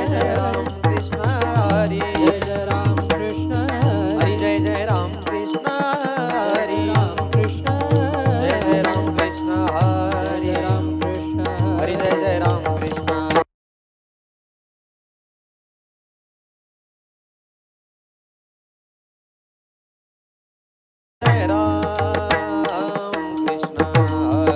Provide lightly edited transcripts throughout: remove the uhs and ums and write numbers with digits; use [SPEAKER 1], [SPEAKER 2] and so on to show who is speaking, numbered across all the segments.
[SPEAKER 1] जय राम कृष्ण हरी
[SPEAKER 2] जय जय राम कृष्ण
[SPEAKER 1] हरी जय जय राम कृष्ण हरी
[SPEAKER 2] राम कृष्ण
[SPEAKER 1] जय जय राम कृष्ण हरी
[SPEAKER 2] राम कृष्ण
[SPEAKER 1] हरी जय जय राम कृष्ण जय राम कृष्ण हरी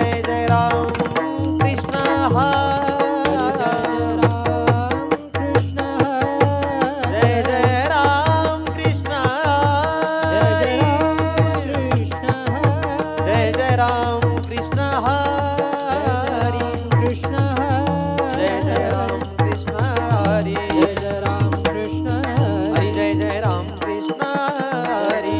[SPEAKER 2] जय जय राम कृष्ण
[SPEAKER 1] हरी जय जय राम कृष्ण हरी
[SPEAKER 2] जय जय राम कृष्ण
[SPEAKER 1] हरी जय जय राम कृष्ण जय जय राम कृष्ण जय जय राम कृष्ण हरी जय जय राम कृष्ण हरी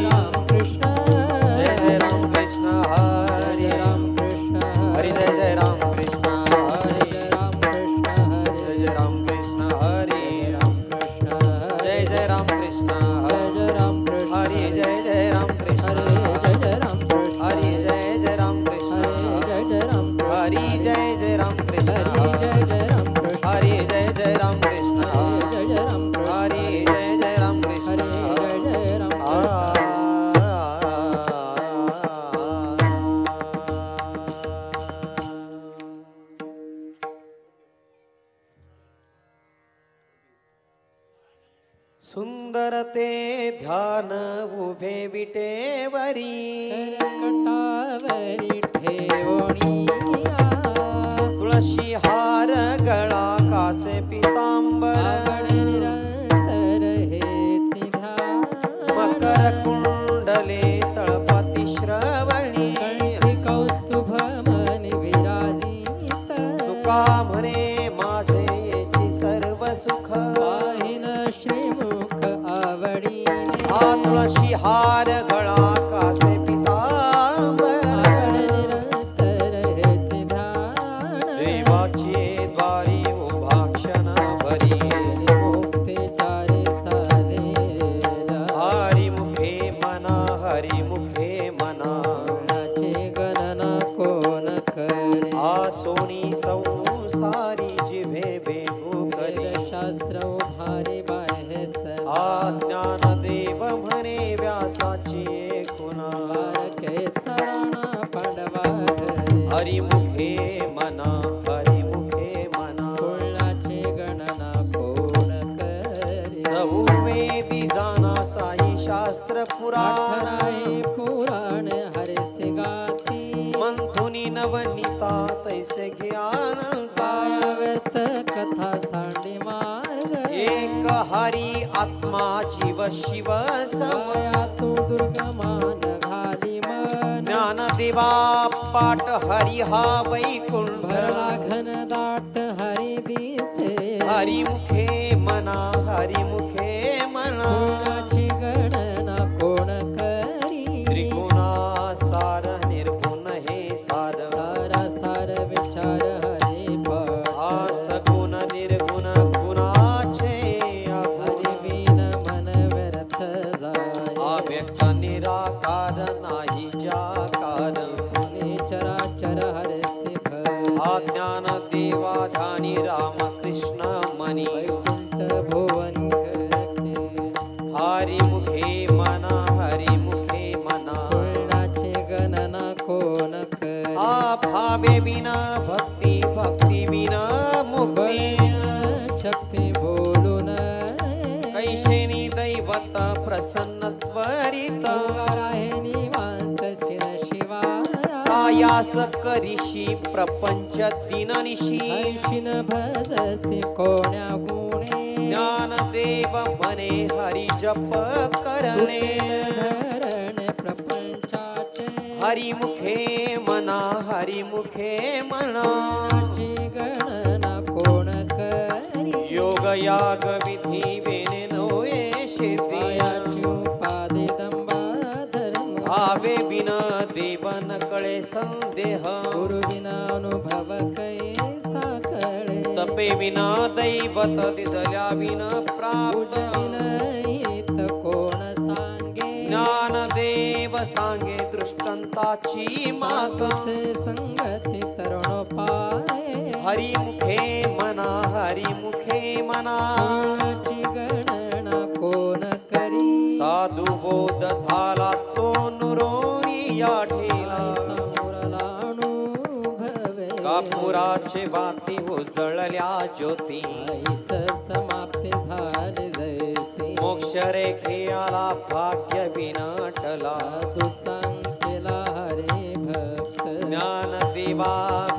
[SPEAKER 1] हरी जय जय राम कृष्ण हरी जय जय राम कृष्ण हरी हरी जय जय राम कृष्ण हरी जय जय राम कृष्ण हरी जय जय राम कृष्ण हरी जय जय राम कृष्ण हरी जय जय राम कृष्ण हरी जय जय राम कृष्ण हरी जय जय राम कृष्ण हरी जय जय राम कृष्ण सुंदर ते ध्यान उभे विटेवरी तुळशी हार गळा कासे पितांबर मकर कुंडले तळपाती श्रवणी तुका म्हणे माझे येची सर्व सुख हा तुळशी हार गळा कासे पितांबर देवाची द्वारी उभा क्षण भरी हरी मुखे मना हरी मुखे मना सोनी संसारी जिभे बेहू करी ज्ञान देव म्हणे व्यासाची खुना हरी मुखे मना हरी मुखे मना वेदी जाना साई शास्त्र पुराण मंथुनी नवनीता तैसे ज्ञान
[SPEAKER 2] कथा सांडी मार्ग
[SPEAKER 1] एक हरी आत्मा जीव शिव
[SPEAKER 2] तू दुर्गमान घाली मन
[SPEAKER 1] ज्ञान देवा पाठ हरी हा वैकुंठ
[SPEAKER 2] भरला घन दाट हरी दिसते
[SPEAKER 1] हरी मुखे मना हरी मुखे मना
[SPEAKER 2] गुणाची गणना कोण करी
[SPEAKER 1] त्रिगुणा सार निर्गुण हे सार
[SPEAKER 2] सारा सार विचार हरी पण
[SPEAKER 1] सगुण निर्गुण गुणाचे
[SPEAKER 2] हरी बिन मन व्यर्थ जाय
[SPEAKER 1] अव्यक्त निराकार नाही जाकार
[SPEAKER 2] चराचर हरे
[SPEAKER 1] ज्ञान देवा ध्यानी राम कृष्ण मनी
[SPEAKER 2] वैकुंठ भुवन
[SPEAKER 1] हरी मुखे मना हरी मुखे मना
[SPEAKER 2] पूर्णाची गणना कोण करी
[SPEAKER 1] भावे विना भक्ती भक्ती विना मुक्ती
[SPEAKER 2] शक्ती बोलून
[SPEAKER 1] कैशेनी दैवत प्रसन्न त्वरित
[SPEAKER 2] आहे निवांत शिन शिवाया
[SPEAKER 1] सायास करिषी प्रपंच दिननिशी
[SPEAKER 2] शिन भजस्ते कोण्या गुणे
[SPEAKER 1] ज्ञान देव म्हणे हरी जप करणे
[SPEAKER 2] धरण प्रपंचाचे
[SPEAKER 1] हरी मुखे मना हरी मुखे मना
[SPEAKER 2] गणना कोण करी
[SPEAKER 1] योग याग विधी वेने नोये शेती
[SPEAKER 2] उपादे दंबा धर्म
[SPEAKER 1] भावे बिना देवन कळे संदेह
[SPEAKER 2] गुरु बिना अनुभव कैसा कळे
[SPEAKER 1] तप रूपे विना दैवत दिसल्या विन प्राप्त
[SPEAKER 2] पूजविनहित कोण सांगे
[SPEAKER 1] ज्ञानदेव सांगे दृष्टांताची मात
[SPEAKER 2] तुझे संगती तरुणोपाय
[SPEAKER 1] हरिमुखे मना हरिमुखे मना
[SPEAKER 2] कोणाची गणना कोण करी
[SPEAKER 1] साधू बोध झाला तो नुरोणी या ठेला
[SPEAKER 2] समोरला अनुभवे
[SPEAKER 1] कापुराचे वाती उजळल्या ज्योती
[SPEAKER 2] आईच समाप्ती झाली जैसी
[SPEAKER 1] मोक्ष रेखेला भाग्य विनटला
[SPEAKER 2] साधू सांगेला हरे भक्त
[SPEAKER 1] ज्ञानदेवा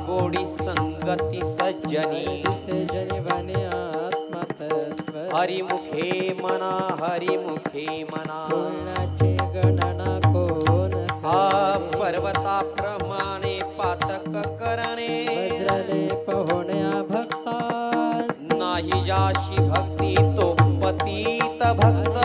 [SPEAKER 1] गोडी संगती सज्जनी
[SPEAKER 2] दिसे जनी बने आत्मतत्व
[SPEAKER 1] हरिमुखे मना हरिमुखे मना
[SPEAKER 2] कोणाची गणना कोण
[SPEAKER 1] हा
[SPEAKER 2] करे?
[SPEAKER 1] पर्वताप्रमाणे पातक करणे
[SPEAKER 2] वज्रलेप होण्या भक्तास
[SPEAKER 1] नाही जाशी भक्ती तो पतित भक्त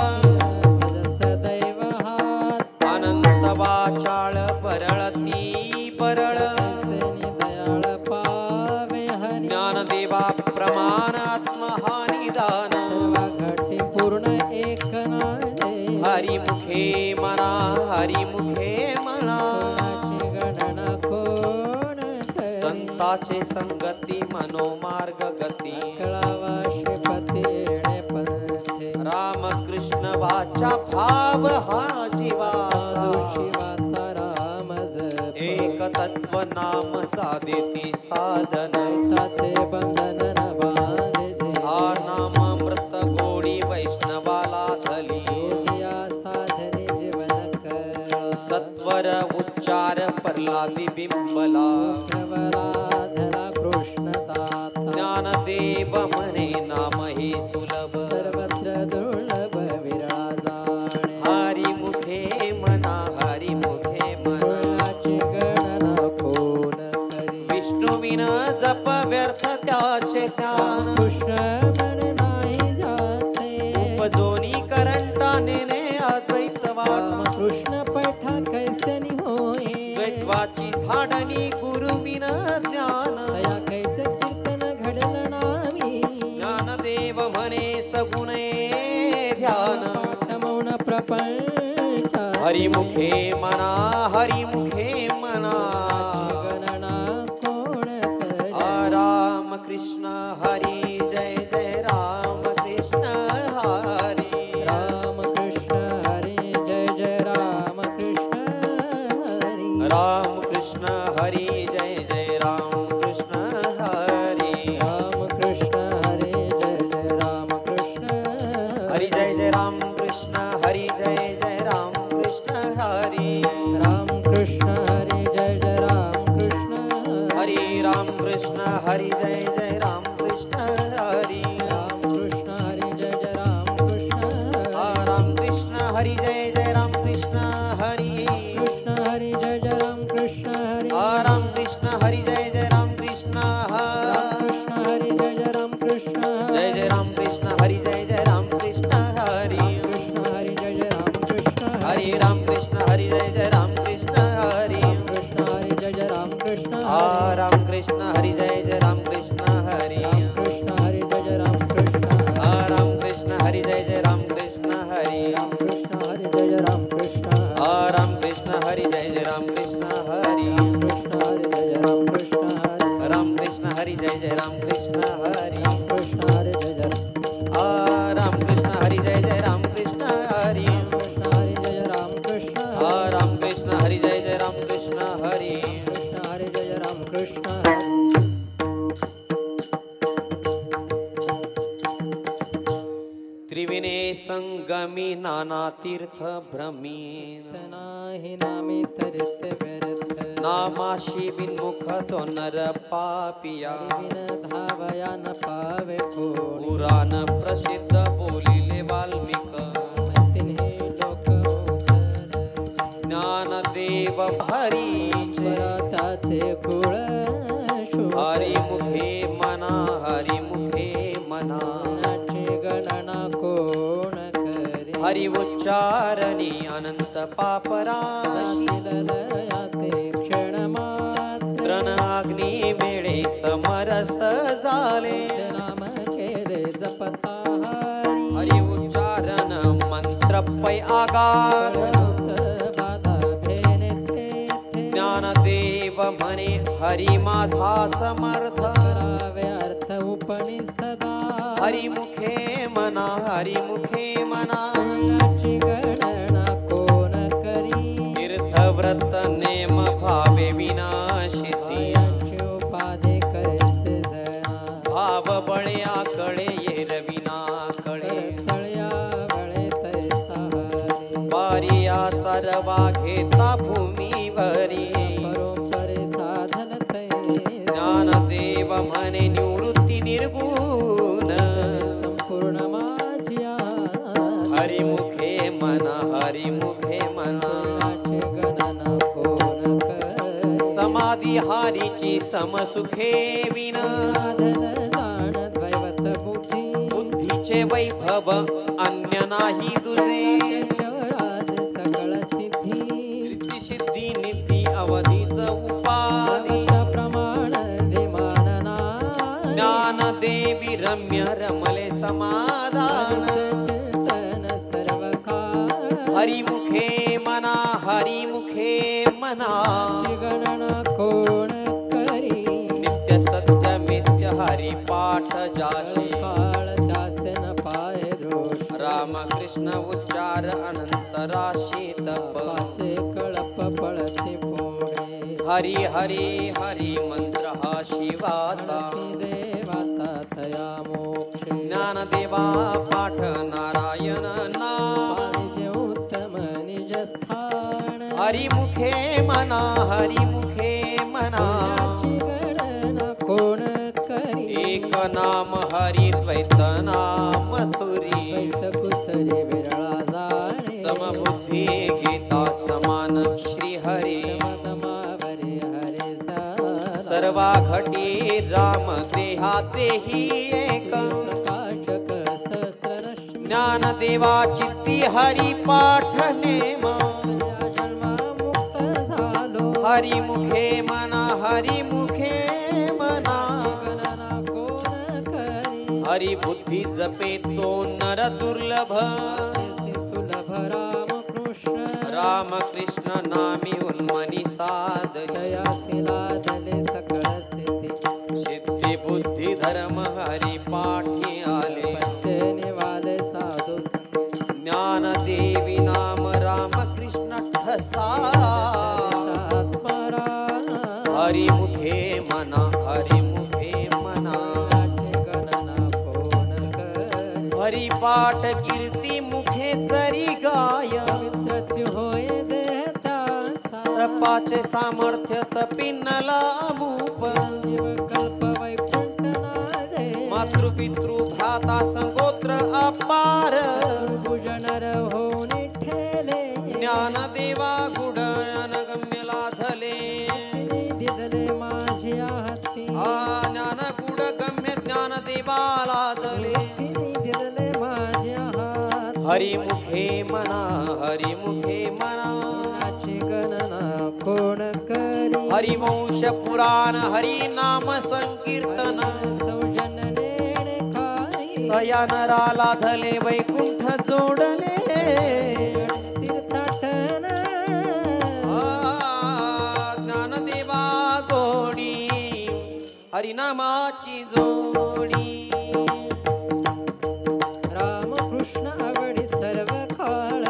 [SPEAKER 2] सदैव हात
[SPEAKER 1] अनंत वाचाळ परळती परळ
[SPEAKER 2] सेनी दयाळ पावे हरी
[SPEAKER 1] ज्ञानदेवा प्रमाण आत्महा निदान
[SPEAKER 2] सर्व घटी पूर्ण एक नादे
[SPEAKER 1] हरिमुखे मना हरिमुखे मना
[SPEAKER 2] कोणाची गणना कोण करे?
[SPEAKER 1] संताचे संगती मनोमार्ग गती
[SPEAKER 2] कळावा श्रीपती येणे पंथे
[SPEAKER 1] रामकृष्ण वाचा भाव हा जीवा
[SPEAKER 2] शिवाचा राम जप
[SPEAKER 1] एक तत्व नाम साधेती साधन
[SPEAKER 2] ताचे बंधन न बांधे
[SPEAKER 1] हा नाम अमृत गोडी वैष्णवाला धली
[SPEAKER 2] जे साधने जीवन कर
[SPEAKER 1] सत्वर उच्चार प्रल्हादी बिंबला
[SPEAKER 2] प्रवराधरा कृष्ण दाता
[SPEAKER 1] ज्ञानदेव म्हणे नाम हे सुलभ
[SPEAKER 2] सर्वत्र दुर्लभ विरळा जाणे
[SPEAKER 1] हरिमुखे मना हरिमुखे मना
[SPEAKER 2] कोणाची गणना कोण करी
[SPEAKER 1] विष्णुविन जप व्यर्थ त्याचे ध्यान
[SPEAKER 2] कृष्ण म्हणे नाही जाते
[SPEAKER 1] उपजोनी करंटाने अद्वैत वाटा
[SPEAKER 2] कृष्ण पठा कैसनी होय
[SPEAKER 1] द्वैत्वाची झाडणी गुरुविन ज्ञान
[SPEAKER 2] तया कैच कीर्तन घडलं नामी
[SPEAKER 1] ज्ञानदेव म्हणे सगुणे ध्यान
[SPEAKER 2] मौन प्रपंच
[SPEAKER 1] हरिमुखे मना हरिमुखे मना
[SPEAKER 2] गणना कोण करे
[SPEAKER 1] राम कृष्ण हरी जय जय राम कृष्ण हरी
[SPEAKER 2] राम कृष्ण हरी जय जय राम कृष्ण हरी
[SPEAKER 1] राम कृष्ण हरी जय जय राम कृष्ण हरी
[SPEAKER 2] राम कृष्ण हरी जय जय राम कृष्ण
[SPEAKER 1] हरी जय जय राम कृष्ण हरी जय जय राम कृष्ण हरी
[SPEAKER 2] राम कृष्ण हरी जय जय राम कृष्ण
[SPEAKER 1] हरी राम कृष्ण हरी जय जय राम कृष्ण हरी
[SPEAKER 2] राम कृष्ण हरी जय जय राम कृष्ण
[SPEAKER 1] राम कृष्ण हरी जय जय राम कृष्ण हरी
[SPEAKER 2] कृष्ण हरी जय जय राम कृष्ण हरी
[SPEAKER 1] राम कृष्ण हरी जय जय राम कृष्ण
[SPEAKER 2] कृष्ण हरी जय जय राम कृष्ण
[SPEAKER 1] जय जय राम कृष्ण हरी जय जय राम कृष्ण हरी
[SPEAKER 2] कृष्ण हरी जय जय राम कृष्ण
[SPEAKER 1] हरी राम कृष्ण हरी जय जय राम कृष्ण हरी
[SPEAKER 2] कृष्ण हरी जय जय राम कृष्ण
[SPEAKER 1] राम कृष्ण हरी जय जय राम कृष्ण हरी
[SPEAKER 2] कृष्ण हरी जय जय राम कृष्ण
[SPEAKER 1] राम कृष्ण हरी जय जय राम कृष्ण हरी
[SPEAKER 2] कृष्ण हरी जय जय राम कृष्ण
[SPEAKER 1] राम कृष्ण हरी जय जय राम कृष्ण हरी
[SPEAKER 2] कृष्ण हरी जय जय राम कृष्ण
[SPEAKER 1] राम कृष्ण हरी जय जय राम कृष्ण हरी
[SPEAKER 2] कृष्ण हरी जय जय
[SPEAKER 1] राम कृष्ण हरी जय जय राम कृष्ण हरी
[SPEAKER 2] कृष्ण हरी जय जय राम कृष्ण
[SPEAKER 1] राम कृष्ण हरी जय जय राम कृष्ण हरी
[SPEAKER 2] कृष्ण हरी जय जय राम कृष्ण
[SPEAKER 1] त्रिविने संगमी नाना तीर्थ भ्रमी
[SPEAKER 2] नाही नामे तरित व्यर्थ
[SPEAKER 1] नामाशी विन्मुख तो नर पापिया
[SPEAKER 2] विन धावया न पावे कोण
[SPEAKER 1] पुराण प्रसिद्ध बोलिले वाल्मिक
[SPEAKER 2] तिन्ही लोक उचलते
[SPEAKER 1] ज्ञानदेव हरीचे
[SPEAKER 2] परताचे कुळ शोध
[SPEAKER 1] हरिमुखे मना हरिमुखे मना
[SPEAKER 2] नाची गणना कोण करे
[SPEAKER 1] हरि उच्चारणी अनंत पापराशी
[SPEAKER 2] लयाचे क्षण मात्र
[SPEAKER 1] त्रन मागणी मिळे समरस झाले
[SPEAKER 2] नाम केले जपता हरी
[SPEAKER 1] हरी उच्चारण मंत्र पै आगार
[SPEAKER 2] बाधा भेने तेथे
[SPEAKER 1] ज्ञानदेव म्हणे हरी माझा समर्थ
[SPEAKER 2] करावे अर्थ उपनिषदा
[SPEAKER 1] हरिमुखे मना हरिमुखे मना
[SPEAKER 2] याची गणना कोण करी
[SPEAKER 1] तीर्थव्रत नेम भावे विनाशिती
[SPEAKER 2] याची उपाधे कैसे जना
[SPEAKER 1] भाव बळ्या कळे येल विना कळे
[SPEAKER 2] तळया बळे तैसा हरी
[SPEAKER 1] पारियाचा रवा घेता भूमीवरी
[SPEAKER 2] परोपरे साधन तैसा
[SPEAKER 1] ज्ञानदेव म्हणे निवृत्ती निर्गुण
[SPEAKER 2] संपूर्ण माझ्या
[SPEAKER 1] हरिमुखे मना हरिमुखे मना
[SPEAKER 2] याची गणना कोण करी
[SPEAKER 1] समाधी हारीची समसुखे विना
[SPEAKER 2] साधन जाण दैवत बुद्धी
[SPEAKER 1] बुद्धीचे वैभव अन्य नाही तुझे
[SPEAKER 2] त्याच्यावराज सकळ सिद्धी
[SPEAKER 1] रिद्धी सिद्धी निधी अवधीच उपाधी
[SPEAKER 2] प्रमाण विमानना
[SPEAKER 1] ज्ञानदेवी रम्य रमले समाधान
[SPEAKER 2] चिंतन सर्व काळ
[SPEAKER 1] हरिमुखे मना हरिमुखे मना
[SPEAKER 2] गणना कोण करी
[SPEAKER 1] नित्य सत्य मिथ्य हरि पाठ जाशी
[SPEAKER 2] काळ त्यासन पाय दोष
[SPEAKER 1] राम कृष्ण उच्चार अनंत राशी तप
[SPEAKER 2] पाचे कळप पळते पोळे
[SPEAKER 1] हरी हरी हरी मंत्र हा शिवाचा
[SPEAKER 2] देवाचा तया मोक्ष
[SPEAKER 1] ज्ञानदेवा पाठ नारायण नाम
[SPEAKER 2] पाहिजे उत्तम निज स्थान
[SPEAKER 1] हरिमुखे मना हरिमुखे मना
[SPEAKER 2] याची गणना कोण करी
[SPEAKER 1] एक नाम हरि द्वैत नाम तुरी
[SPEAKER 2] द्वैत कुसरी विरळा जाणे
[SPEAKER 1] समबुद्धी गीता समान श्री हरी
[SPEAKER 2] समतमावरी हरे सा
[SPEAKER 1] सर्वा घटी राम देहा देही एक
[SPEAKER 2] प्रकाशक सहस्र रश्मी
[SPEAKER 1] ज्ञानदेवा चित्ती हरि पाठ नेम
[SPEAKER 2] या जन्मा मुक्त झालो
[SPEAKER 1] हरिमुखे मना हरिमुखे मना
[SPEAKER 2] गणना कोण करी
[SPEAKER 1] हरि बुद्धी जपे तो नर दुर्लभ
[SPEAKER 2] तेथे सुलभ रामकृष्ण
[SPEAKER 1] राम कृष्ण नामी उन्मनी साधय
[SPEAKER 2] दयासी लादले सकळ स्थिती
[SPEAKER 1] सिद्धी बुद्धी धर्म हरि पाठी आले
[SPEAKER 2] पंचे निवाले साधू संगे
[SPEAKER 1] ज्ञान देवी नाम राम कृष्ण ठसा
[SPEAKER 2] आत्मरा
[SPEAKER 1] हरिमुखे मना हरिमुखे मना
[SPEAKER 2] याची गणना कोण करी
[SPEAKER 1] हरिपाठ कीर्ती मुखे जरी गाय
[SPEAKER 2] पवित्रच होय देहताचा
[SPEAKER 1] तपाचे सामर्थ्य तपिनला मूप
[SPEAKER 2] जीव कल्प वैकुंठ नादे
[SPEAKER 1] मातृपितृ भ्राता संगोत्र अपार
[SPEAKER 2] भुजनर होऊन ठेले
[SPEAKER 1] ज्ञानदेवा गुड अनगम्य लाधले
[SPEAKER 2] दिदले माझ्या हाती
[SPEAKER 1] ज्ञान गुड गम्य ज्ञानदेवा लाधले
[SPEAKER 2] दिदले माझ्या हाती
[SPEAKER 1] हरिमुखे मना हरिमुखे मना
[SPEAKER 2] याची गणना कोण करी
[SPEAKER 1] हरिवंश पुराण हरि नाम संकीर्तन
[SPEAKER 2] सौजन नेणे खाई
[SPEAKER 1] तया नरा लाधले वैकुंठ जोडले
[SPEAKER 2] तीर्थाटन
[SPEAKER 1] ज्ञानदेवा गोडी हरिनामाची जोडी
[SPEAKER 2] रामकृष्ण आवडी सर्व काळ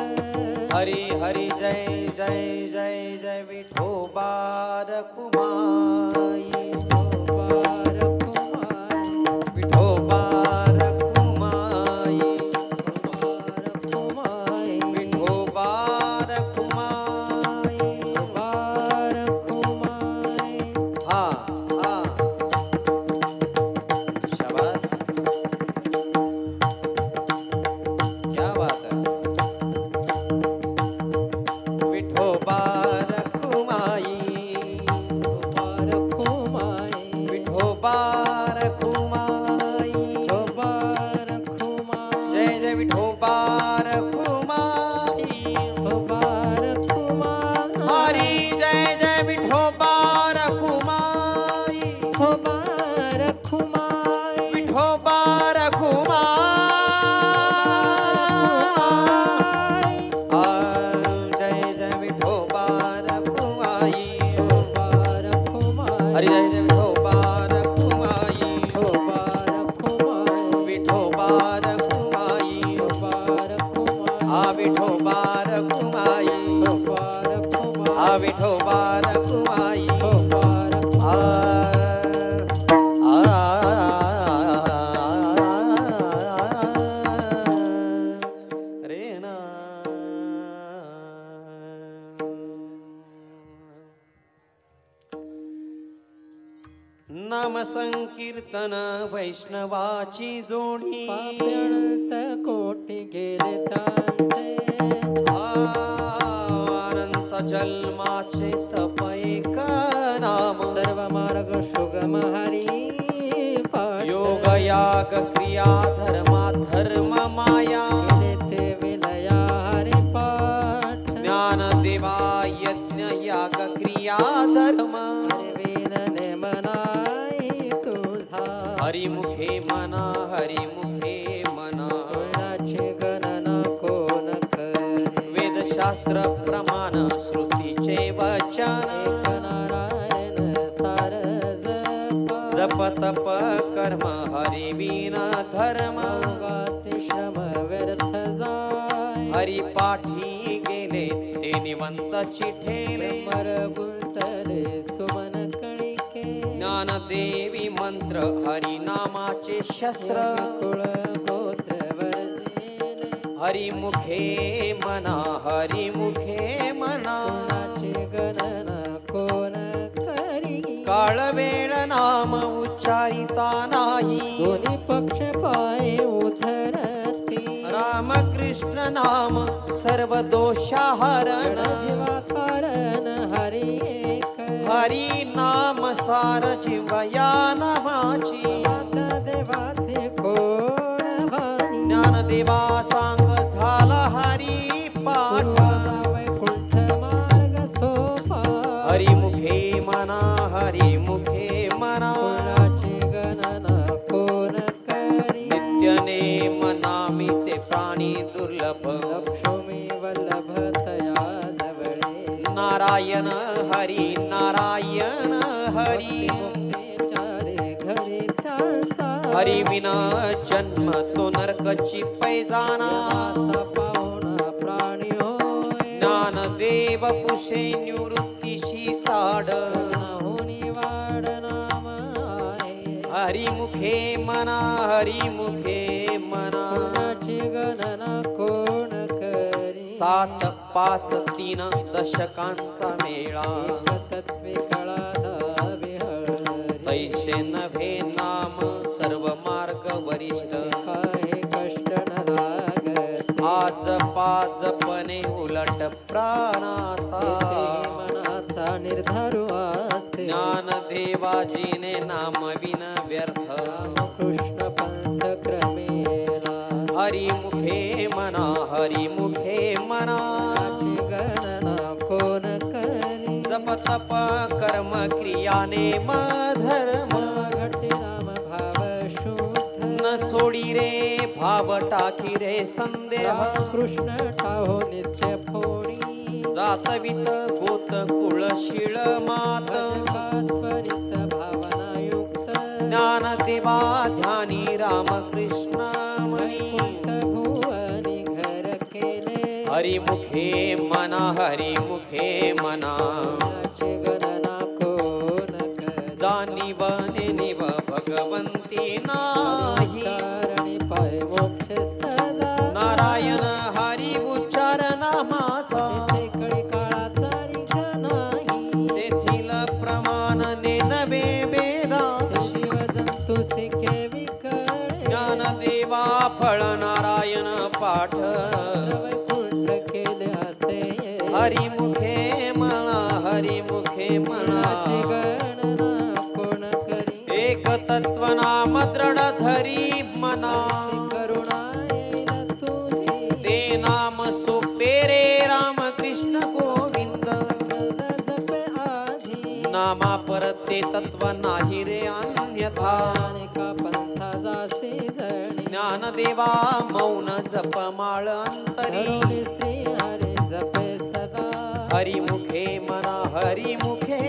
[SPEAKER 1] हरी हरी जय जय जय जय विठोबा रखुमाई
[SPEAKER 2] बार कुमार
[SPEAKER 1] विठोबा रखुमाई
[SPEAKER 2] बार कुमार
[SPEAKER 1] विठोबा रखुमाई
[SPEAKER 2] बार कुमार
[SPEAKER 1] हा हा शाबास क्या बात है विठोबा रखुमाई
[SPEAKER 2] बार कुमार
[SPEAKER 1] विठोबा रखुमाई
[SPEAKER 2] बार कुमार
[SPEAKER 1] जय जय विठोबा रखुमाई
[SPEAKER 2] बार कुमार
[SPEAKER 1] हरी जय जय विठोबा रखुमाई रखुमाई आ विठोबा रखुमाई आ विठोबा रखुमाई रे ना नाम संकीर्तन वैष्णवाची जोडी
[SPEAKER 2] पाप्यनंत कोटी गेले तांते
[SPEAKER 1] अनंत जन्माचे तप एक नाम
[SPEAKER 2] सर्व मार्ग सुगम हरी पाठ
[SPEAKER 1] योग याग क्रिया धर्मा धर्म माया
[SPEAKER 2] केले ते विलया हरी पाठ
[SPEAKER 1] ज्ञान देवा यज्ञ याग क्रिया धर्म
[SPEAKER 2] हरिवीन नेमनाई तुझा
[SPEAKER 1] हरिमुखे मना हरिमुखे मना
[SPEAKER 2] गुणाची गणना कोण करी
[SPEAKER 1] वेदशास्त्र प्रमाण श्रुतीचे वचन
[SPEAKER 2] एक नारायण सार
[SPEAKER 1] जप तप कर्म हरिविन धर्म
[SPEAKER 2] गाती श्रम व्यर्थ जाय
[SPEAKER 1] हरी पाठी गेले ते निवंत चिठेले
[SPEAKER 2] मर गुंतले सुमन कणिके
[SPEAKER 1] ज्ञानदेवी मंत्र हरिनामाचे शस्त्र
[SPEAKER 2] कुळ गोत्र वर्जिले
[SPEAKER 1] हरिमुखे मना हरिमुखे मना
[SPEAKER 2] गुणाची गणना कोण करी
[SPEAKER 1] काळ वेळ नाम उच्चारिता नाही
[SPEAKER 2] दोन्ही पक्ष पाय उधरती
[SPEAKER 1] राम कृष्ण नाम सर्व दोषाहरण
[SPEAKER 2] जीवा कारण हरी एक
[SPEAKER 1] हरी नाम सार जीवया नामाची
[SPEAKER 2] आता देवाचे कोण भानी
[SPEAKER 1] ज्ञानदेवा सांग झाला हरी पाठ
[SPEAKER 2] पूर्वाचा वैकुंठ मार्ग सोपा
[SPEAKER 1] हरिमुखे मना हरिमुखे मना
[SPEAKER 2] गुणाची गणना कोण करी
[SPEAKER 1] नित्य नेम नामी ते प्राणी दुर्लभ
[SPEAKER 2] लक्ष्मी वल्लभ तया जवळे
[SPEAKER 1] नारायण हरी नारायण हरी
[SPEAKER 2] चारे घरी तासा
[SPEAKER 1] हरी विना जन्म तो नरकची पैजाना
[SPEAKER 2] देवाचा पाहुणा प्राणी होय
[SPEAKER 1] ज्ञानदेव पुषे निवृत्तीशी चाड
[SPEAKER 2] नाहुनी वाढ नाम आहे
[SPEAKER 1] हरिमुखे मना हरिमुखे मना
[SPEAKER 2] गुणाची गणना कोण करी
[SPEAKER 1] 7 5 3 दशकांचा मेळा
[SPEAKER 2] तत्वे कळा विहळरी
[SPEAKER 1] तैसे नभे नाम सर्व मार्ग वरिष्ठ
[SPEAKER 2] काही कष्ट न लागत
[SPEAKER 1] आज पाजपणे उलट प्राणाचा
[SPEAKER 2] मनाचा निर्धारू असते
[SPEAKER 1] ज्ञानदेवाजीने नाम विन व्यर्थ
[SPEAKER 2] कृष्ण पंथ क्रमेला
[SPEAKER 1] हरिमुखे मना हरिमुखे मना
[SPEAKER 2] गुणाची गणना कोण करी
[SPEAKER 1] जप तप कर्म क्रिया नेम धर्म
[SPEAKER 2] घटे नाम भाव शुद्ध
[SPEAKER 1] न सोडी रे भाव टाकी रे संदेह
[SPEAKER 2] कृष्ण ठाहो नित्य फोडी
[SPEAKER 1] जातवित गोत कुळ शिळ मात
[SPEAKER 2] त्वरित भावना युक्त
[SPEAKER 1] ज्ञानदेवा ध्यानी रामकृष्ण मनी
[SPEAKER 2] वैकुंठ भुवनी घर केले
[SPEAKER 1] हरिमुखे मना हरिमुखे मना
[SPEAKER 2] गुणाची गणना कोण करी
[SPEAKER 1] जाणीव नेनिव भगवंती नाही
[SPEAKER 2] कारणी पाय मोक्ष सदा
[SPEAKER 1] नारायण हरी उच्चार नामाचा
[SPEAKER 2] तेथे कळी काळाचा निघ नाही
[SPEAKER 1] तेथील प्रमाण नेनवे वेदा
[SPEAKER 2] ते शिव जंतू सिके विकळे
[SPEAKER 1] ज्ञानदेवा फळ नारायण पाठ
[SPEAKER 2] वैकुंठ केले असते
[SPEAKER 1] हरिमुखे म्हणा हरिमुखे म्हणा
[SPEAKER 2] गुणाची गणना कोण करी
[SPEAKER 1] एक तत्व नाम दृढ धरी मना
[SPEAKER 2] करुणा येईल तुझी
[SPEAKER 1] ते नाम सोपे रे राम कृष्ण गोविंद
[SPEAKER 2] जपे आधी
[SPEAKER 1] नामा परत ते तत्व नाही रे अन्यथा
[SPEAKER 2] अनेका पंथा जासी जणी
[SPEAKER 1] ज्ञानदेवा मौन जपमाळ अंतरी
[SPEAKER 2] करुणी श्री हरी जपे सदा
[SPEAKER 1] हरिमुखे मना हरिमुखे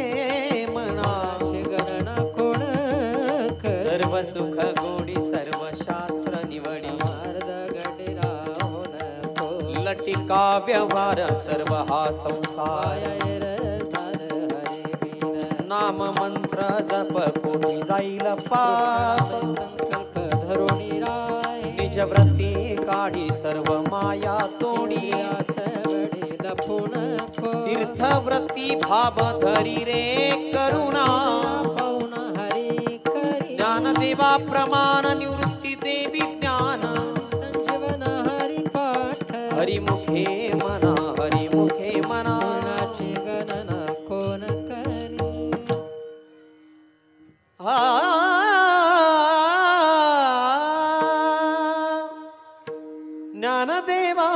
[SPEAKER 1] मना
[SPEAKER 2] गुणाची गणना कोण करी
[SPEAKER 1] सर्व सुख गोडी सर्व शास्त्र निवडी टीका व्यवहार सर्व हा संसार नाम मंत्र जप कोटी जाईल पाप
[SPEAKER 2] संकल्प धरुणी राय
[SPEAKER 1] निज व्रती काढी सर्व माया तोडी
[SPEAKER 2] लपून
[SPEAKER 1] तीर्थव्रती भाव धरी रे करुणा
[SPEAKER 2] पाहुन हरी करी
[SPEAKER 1] ज्ञानदेवा प्रमाण निवृत्ती देवी ज्ञान
[SPEAKER 2] संजीवन हरी पाठ
[SPEAKER 1] हरिमुखे मना हरिमुखे मना
[SPEAKER 2] कोणाची गणना कोण करी
[SPEAKER 1] ज्ञानदेवा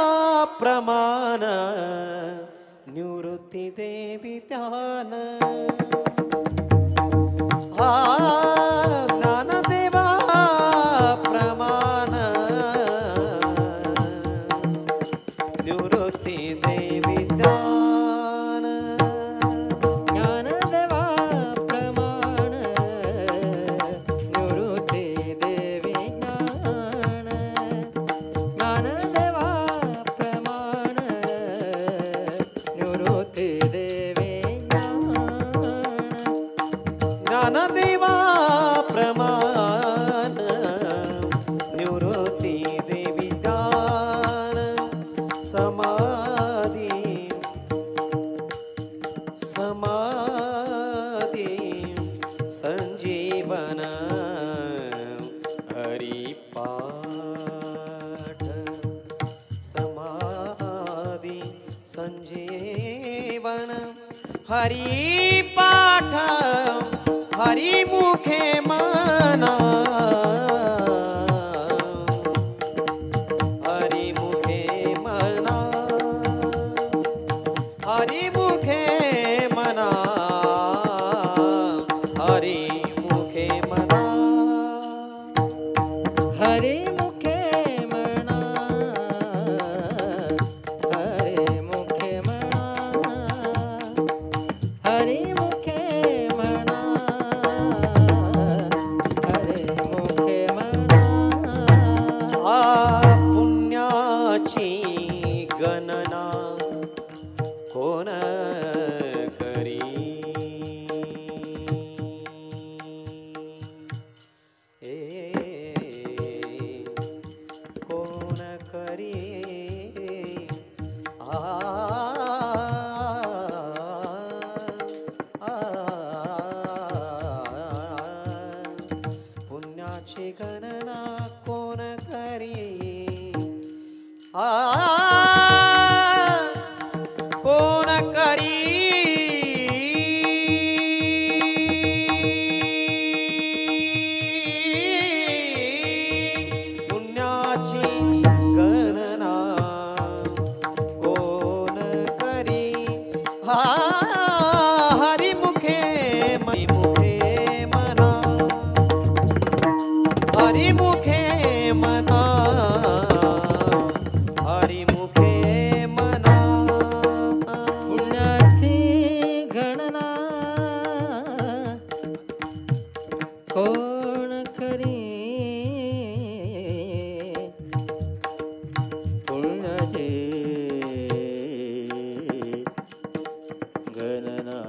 [SPEAKER 1] प्रमाण निवृत्ती देवी ध्यान ज्ञानदेवा प्रमाण निवृत्ती देवी ध्यान
[SPEAKER 2] ज्ञानदेवा प्रमाण निवृत्ती देवी ज्ञान ज्ञानदेवा प्रमाण निवृत्ती देवी ज्ञान
[SPEAKER 1] ज्ञानदेवा प्रमाण निवृत्ती देवी ज्ञान समाधी समाधी संजीवन हरिपाठ समाधी संजीवन हरिपाठ हरिमुखे मना हरिमुखे मना हरिमुखे मना हरिमुखे मना
[SPEAKER 2] हरी मुखे म्हणा हरी मुखे म्हणा हरी मुखे म्हणा हरी मुखे म्हणा
[SPEAKER 1] आ पुण्याची गणना कोण करी कोण करी आ पुण्याची गणना कोण करी कोण करी पुण्याची गणना कोण करी हरिमुखे हरिमुखे मना हरिमुखे मना हरिमुखे मना
[SPEAKER 2] पुण्याची गणना कोण करी पुण्याची गणना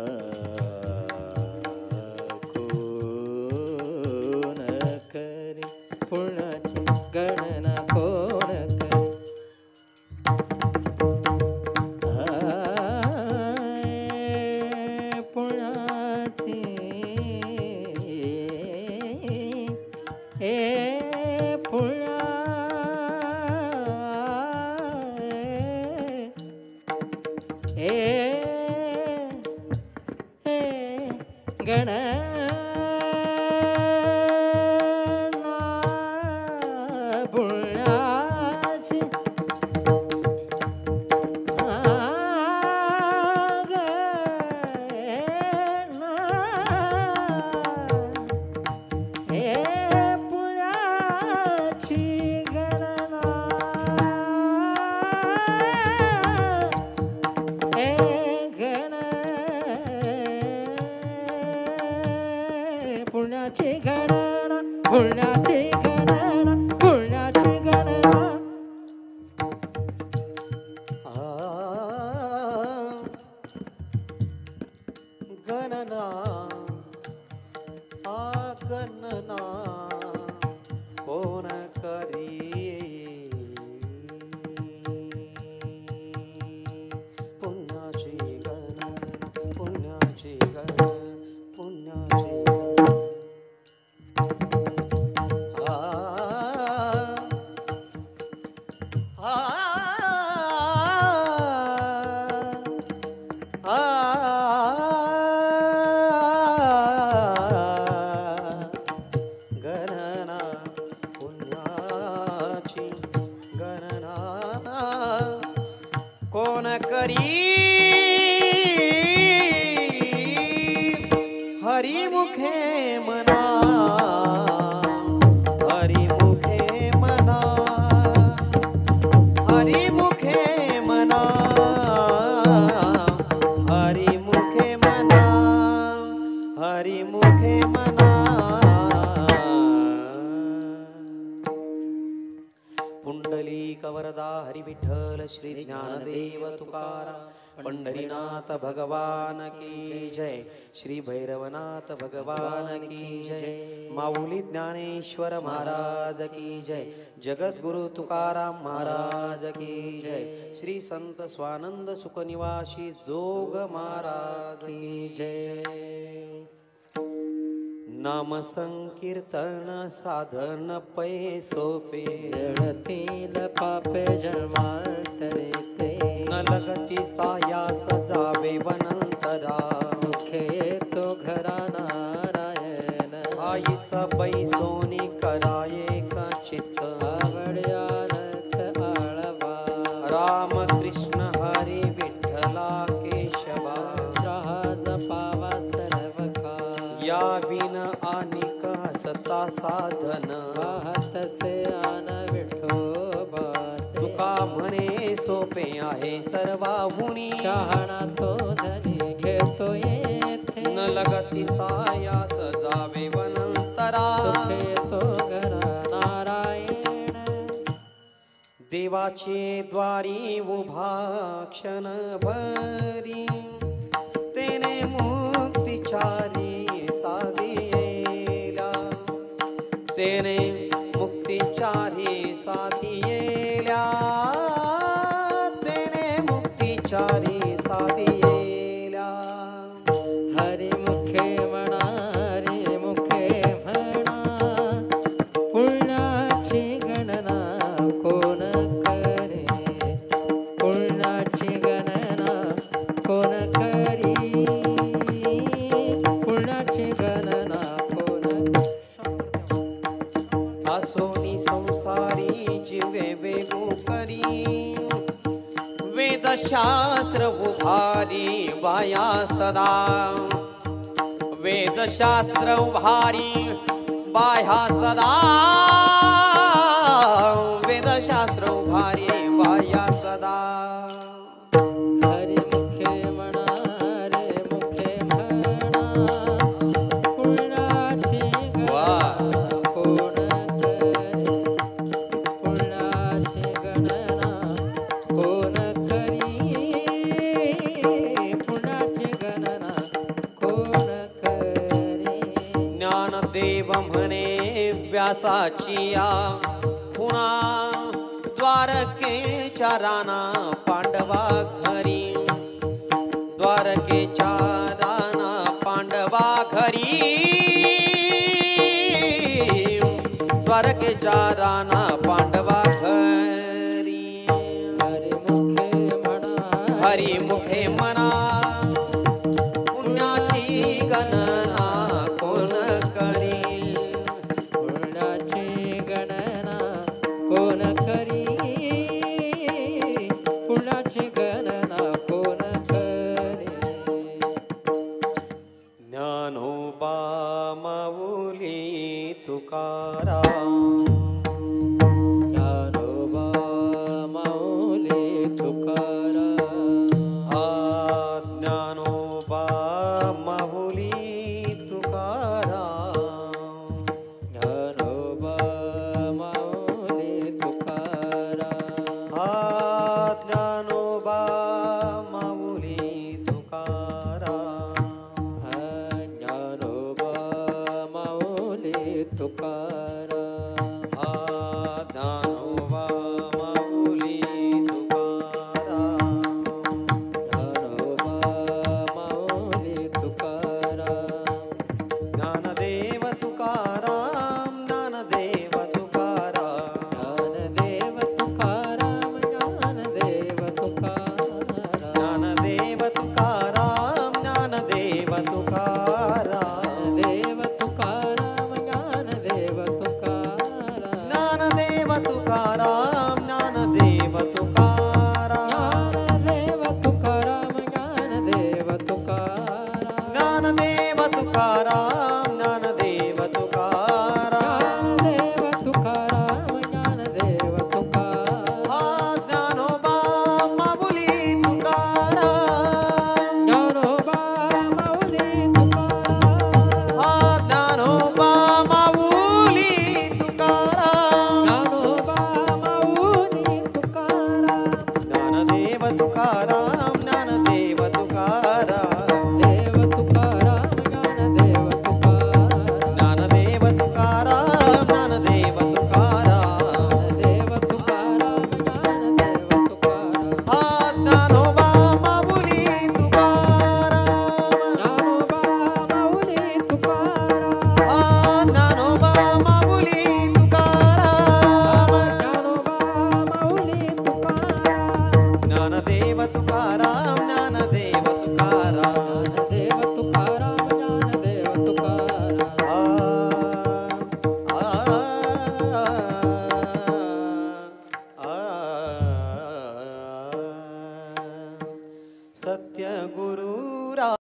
[SPEAKER 2] कोण करी पुण्याची गणना कोण करी पुण्याची पुण्या गणना पुण्याची
[SPEAKER 1] आ आ गणना पुण्याची गणना कोण करी हरिमुखे मना हरिमुखे मना हरिमुखे मना हरिमुखे मना हरिमुखे मना पुंडलिक वरदा हरी विठ्ठल श्री ज्ञानदेव तुकाराम पंढरीनाथ भगवान की जय श्री भैरवनाथ भगवान की जय माऊली ज्ञानेश्वर महाराज की जय जगद्गुरु तुकाराम महाराज की जय श्री संत स्वानंद सुखनिवासी जोग महाराज की जय नाम संकीर्तन साधन पै सोपे
[SPEAKER 2] जळतील पापे जन्मांतरीचे
[SPEAKER 1] न लगती सायास जावे वनंतरा
[SPEAKER 2] मुखे तो घरा नारायण
[SPEAKER 1] आईचा बैसोनी कराये का चित्त
[SPEAKER 2] आवड्यानंत आळवा
[SPEAKER 1] राम कृष्ण हरी विठ्ठला केशवा
[SPEAKER 2] जहाज पावा सर्वका
[SPEAKER 1] या विन अनिक हसता साधन
[SPEAKER 2] वाहतसे आन विठोबाचे
[SPEAKER 1] तुका म्हणे सोपे आहे सर्वाहुनी
[SPEAKER 2] शहाणा तो धनी घेतो येथे
[SPEAKER 1] न लगती सायास जावे वनंतरा
[SPEAKER 2] सुखे तो घरा नारायण
[SPEAKER 1] देवाचे द्वारी उभा क्षण भरी तेने मुक्तिचारी साधियेला तेने मुक्तिचारी साधियेला तेने मुक्तिचारी साधियेला
[SPEAKER 2] हरिमुखे म्हणा हरिमुखे म्हणा पुण्याची गणना कोण करे पुण्याची गणना कोण करी पुण्याची गणना कोण
[SPEAKER 1] असोनी संसारी जीवे वेगू करी वेदशास्त्र उभारी वाया सदा वेदशास्त्र उभारी बाह्या सदा वेदशास्त्र उभारी बाह्या सदा
[SPEAKER 2] हरिमुखे म्हणा हरिमुखे म्हणा पुण्याची गणना कोण करे पुण्याची गणना कोण करी पुण्याची गणना कोण करे
[SPEAKER 1] ज्ञानदेव म्हणे व्यासाची या पुन्हा द्वारकेच्या राना पांडवा घरी द्वारकेच्या राना पांडवा घरी द्वारकेच्या राना पांडवा घरी
[SPEAKER 2] हरिमुखे म्हणा
[SPEAKER 1] हरिमुखे मना पुण्याची गणना कोण करी
[SPEAKER 2] पुण्याची गणना कोण करी पुण्याची गणना कोण करी
[SPEAKER 1] ज्ञानोबा माऊली तुकाराम सत्य गुरु